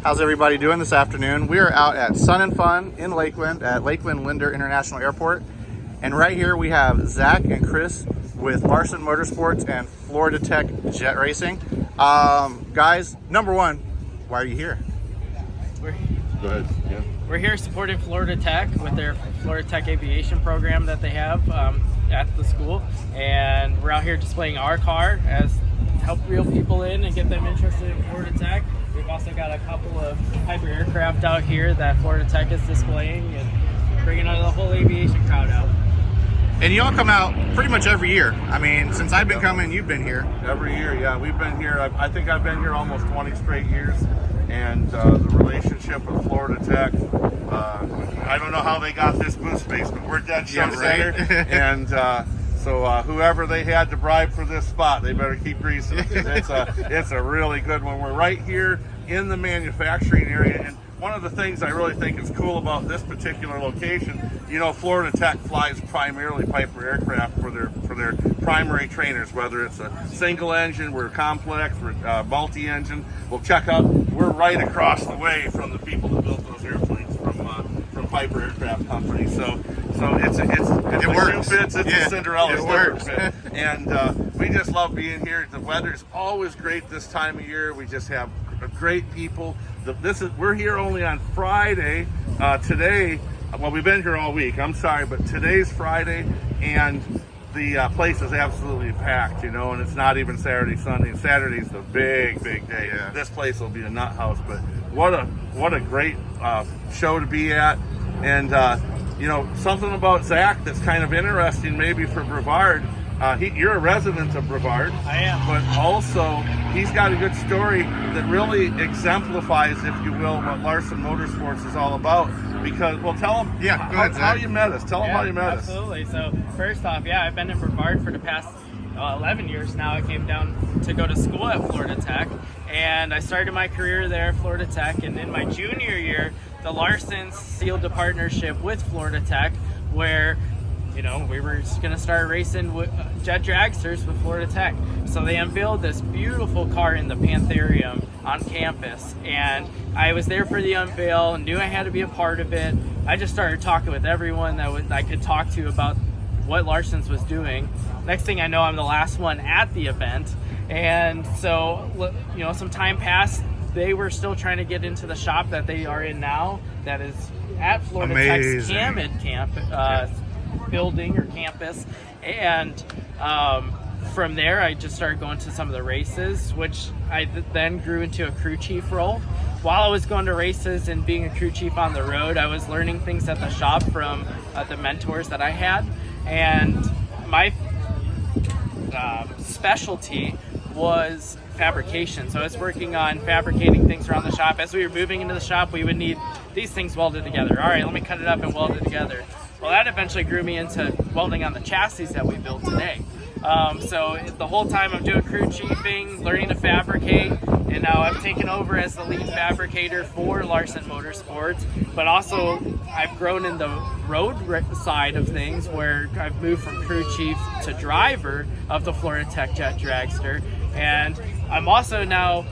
How's everybody doing this afternoon? We are out at Sun and Fun in Lakeland at Lakeland Linder International Airport. And right here we have Zach and Chris with Larsen Motorsports and Florida Tech Jet Racing. Guys, number one, why are you here? Go ahead. Yeah. We're here supporting Florida Tech with their Florida Tech Aviation program that they have at the school. And we're out here displaying our car as help reel people in and get them interested in Florida Tech. We've also got a couple of Piper aircraft out here that Florida Tech is displaying and bringing the whole aviation crowd out. And you all come out pretty much every year. I mean, since I've been coming, you've been here. Every year, yeah. We've been here, I think I've been here almost 20 straight years. And the relationship with Florida Tech, I don't know how they got this booth space, but we're dead show center. And so whoever they had to bribe for this spot, they better keep greasing it. It's a really good one. We're right here in the manufacturing area. And one of the things I really think is cool about this particular location, you know, Florida Tech flies primarily Piper aircraft for their primary trainers, whether it's a single engine, we're complex, we're multi-engine. Well, check out, we're right across the way from the people that built those airplanes from Piper Aircraft Company. So it's a works. shoe fits, it's a Cinderella it works. fit. And we just love being here. The weather's always great this time of year. We just have great people. We're here only on Friday. Today, well, we've been here all week. I'm sorry, but today's Friday, and the place is absolutely packed, you know, and it's not even Saturday, Sunday. And Saturday's the big day. Yeah. This place will be a nut house, but what a great show to be at. And you know, something about Zach that's kind of interesting, maybe for Brevard. You're a resident of Brevard. I am. But also, he's got a good story that really exemplifies, if you will, what Larsen Motorsports is all about. Because, well, tell him how you met us. Tell him how you met us. Absolutely. So, first off, I've been in Brevard for the past 11 years now. I came down to go to school at Florida Tech, and I started my career there at Florida Tech. And in my junior year, the Larsens sealed a partnership with Florida Tech where, you know, we were just going to start racing with jet dragsters with Florida Tech. So they unveiled this beautiful car in the Pantherium on campus, and I was there for the unveil and knew I had to be a part of it. I just started talking with everyone that I could talk to about what Larsen's was doing. Next thing I know, I'm the last one at the event, and so, you know, some time passed. They were still trying to get into the shop that they are in now, that is at Florida Tech's Camp building or campus. And from there, I just started going to some of the races, which I then grew into a crew chief role. While I was going to races and being a crew chief on the road, I was learning things at the shop from the mentors that I had. And my specialty was fabrication. So I was working on fabricating things around the shop. As we were moving into the shop, we would need these things welded together. All right, let me cut it up and weld it together. Well, that eventually grew me into welding on the chassis that we build today. So the whole time I'm doing crew chiefing, learning to fabricate, and now I've taken over as the lead fabricator for Larsen Motorsports. But also, I've grown in the road side of things, where I've moved from crew chief to driver of the Florida Tech Jet Dragster. And I'm also now,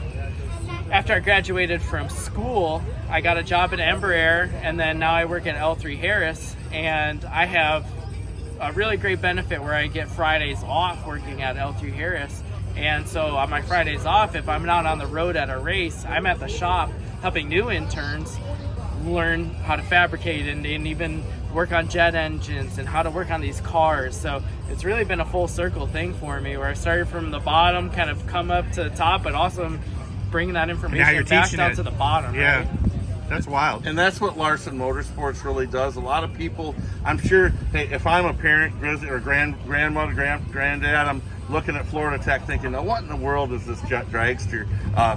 after I graduated from school, I got a job at Embraer, and then now I work at L3 Harris, and I have a really great benefit where I get Fridays off working at L3 Harris. And so on my Fridays off, if I'm not on the road at a race, I'm at the shop helping new interns learn how to fabricate and even work on jet engines and how to work on these cars. So it's really been a full circle thing for me, where I started from the bottom, kind of come up to the top, but also bringing that information back down to the bottom. Yeah. Right? That's wild. And that's what Larsen Motorsports really does. A lot of people, I'm sure, hey, if I'm a parent or grandmother, granddad, I'm looking at Florida Tech thinking, now what in the world is this jet dragster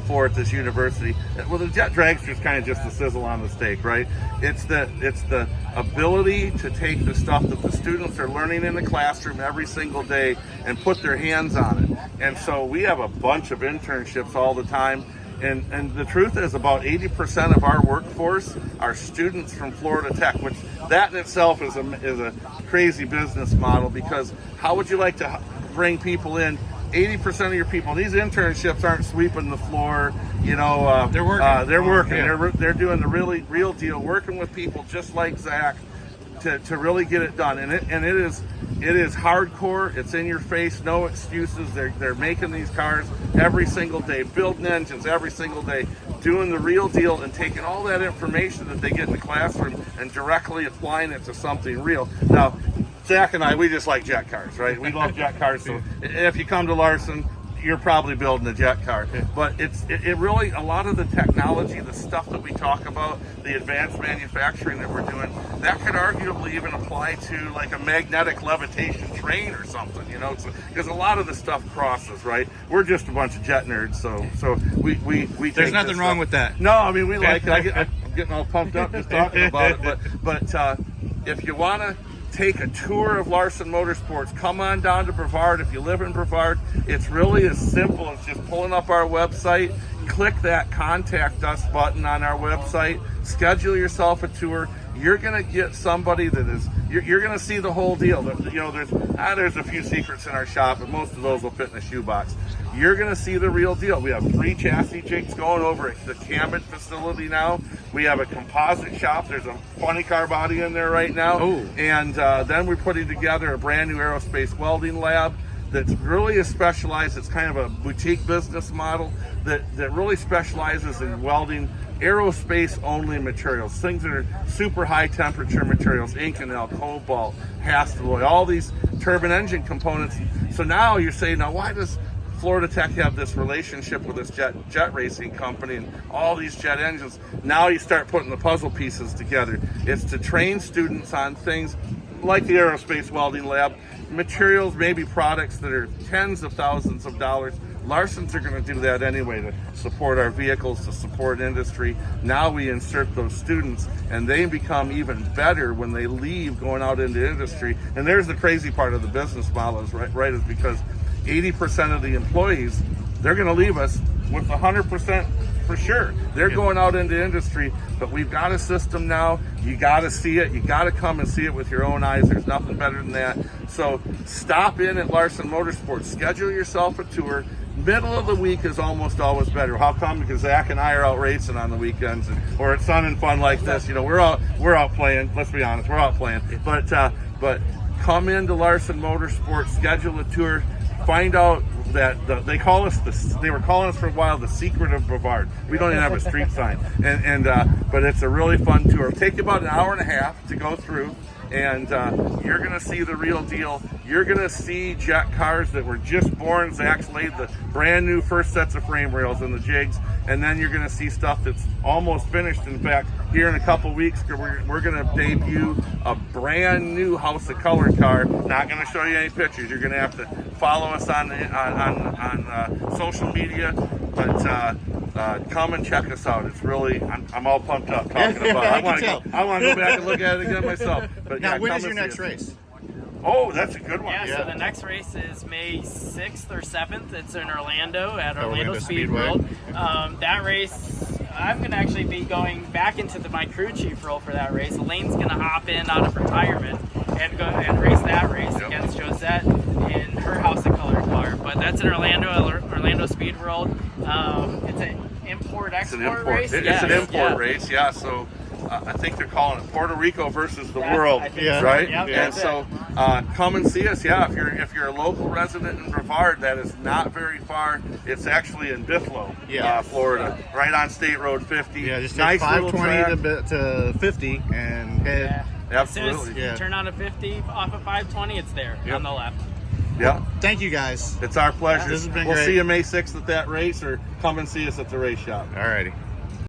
for at this university? Well, the jet dragster is kind of just the sizzle on the steak, right? It's the ability to take the stuff that the students are learning in the classroom every single day and put their hands on it. And so we have a bunch of internships all the time. And the truth is, about 80% of our workforce are students from Florida Tech, which that in itself is a crazy business model, because how would you like to bring people in 80% of your people, these internships aren't sweeping the floor. You know, They're working. They're working. Yeah. They're doing the real deal, working with people just like Zach to really get it done. And it is hardcore. It's in your face, no excuses. They're making these cars every single day, building engines every single day, doing the real deal, and taking all that information that they get in the classroom and directly applying it to something real. Now, Zach and I, we just like jet cars, right? We love jet cars. So if you come to Larsen, you're probably building a jet car. But it really, a lot of the technology, the stuff that we talk about, the advanced manufacturing that we're doing, that could arguably even apply to like a magnetic levitation train or something, you know, because a lot of the stuff crosses, right? We're just a bunch of jet nerds, so we There's nothing wrong with that. No, I mean, we like it. I'm getting all pumped up just talking about it. But if you want to take a tour of Larsen Motorsports, come on down to Brevard. If you live in Brevard, it's really as simple as just pulling up our website, click that contact us button on our website, schedule yourself a tour. You're going to get somebody that is, you're going to see the whole deal. You know, there's a few secrets in our shop, but most of those will fit in a shoebox. You're going to see the real deal. We have 3 chassis jigs going over at the Camden facility now. We have a composite shop. There's a funny car body in there right now. Oh. And then we're putting together a brand new aerospace welding lab that's really is specialized. It's kind of a boutique business model that really specializes in welding aerospace only materials, things that are super high temperature materials, Inconel, cobalt, Hastelloy, all these turbine engine components. So now you're saying, now why does Florida Tech have this relationship with this jet racing company and all these jet engines? Now you start putting the puzzle pieces together. It's to train students on things like the aerospace welding lab, materials, maybe products that are tens of thousands of dollars. Larsens are going to do that anyway to support our vehicles, to support industry. Now we insert those students and they become even better when they leave going out into industry. And there's the crazy part of the business model is right is because 80% of the employees, they're going to leave us with 100% for sure. They're going out into industry, but we've got a system now. You got to see it. You got to come and see it with your own eyes. There's nothing better than that. So stop in at Larsen Motorsports. Schedule yourself a tour. Middle of the week is almost always better. How come? Because Zach and I are out racing on the weekends, or it's Sun and Fun like this. You know, we're out playing. Let's be honest, we're out playing. But come into Larsen Motorsports, schedule a tour. Find out that they were calling us for a while the secret of Brevard. We don't even have a street sign, but it's a really fun tour. It'll take you about an hour and a half to go through, and you're going to see the real deal. You're going to see jet cars that were just born. Zach's laid the brand new first sets of frame rails and the jigs, and then you're going to see stuff that's almost finished. In fact, here in a couple weeks, we're going to debut a brand new House of Color car. Not going to show you any pictures. You're going to have to follow us on social media, but come and check us out. It's really, I'm all pumped up talking about it. I want to go back and look at it again myself. But now, yeah, when is your next race? Oh, that's a good one. Yeah, so the next race is May 6th or 7th. It's in Orlando at Orlando Speed World. That race, I'm going to actually be going back into my crew chief role for that race. Elaine's going to hop in out of retirement and go and race that race against Josette in her House of Color car. But that's in Orlando Speed World. It's an import-export race. It's an import race, yeah. So I think they're calling it Puerto Rico versus the world, right? Yep, and so come and see us. Yeah, if you're a local resident in Brevard, that is not very far. It's actually in Bithlo, Florida, right on State Road 50. Yeah, just nice take 520 to 50 and head. Yeah, absolutely. As soon as you turn on a 50 off of 520, it's there on the left. Yeah. Thank you guys. It's our pleasure. This has been we'll great. see you May 6th at that race, or come and see us at the race shop. Alrighty.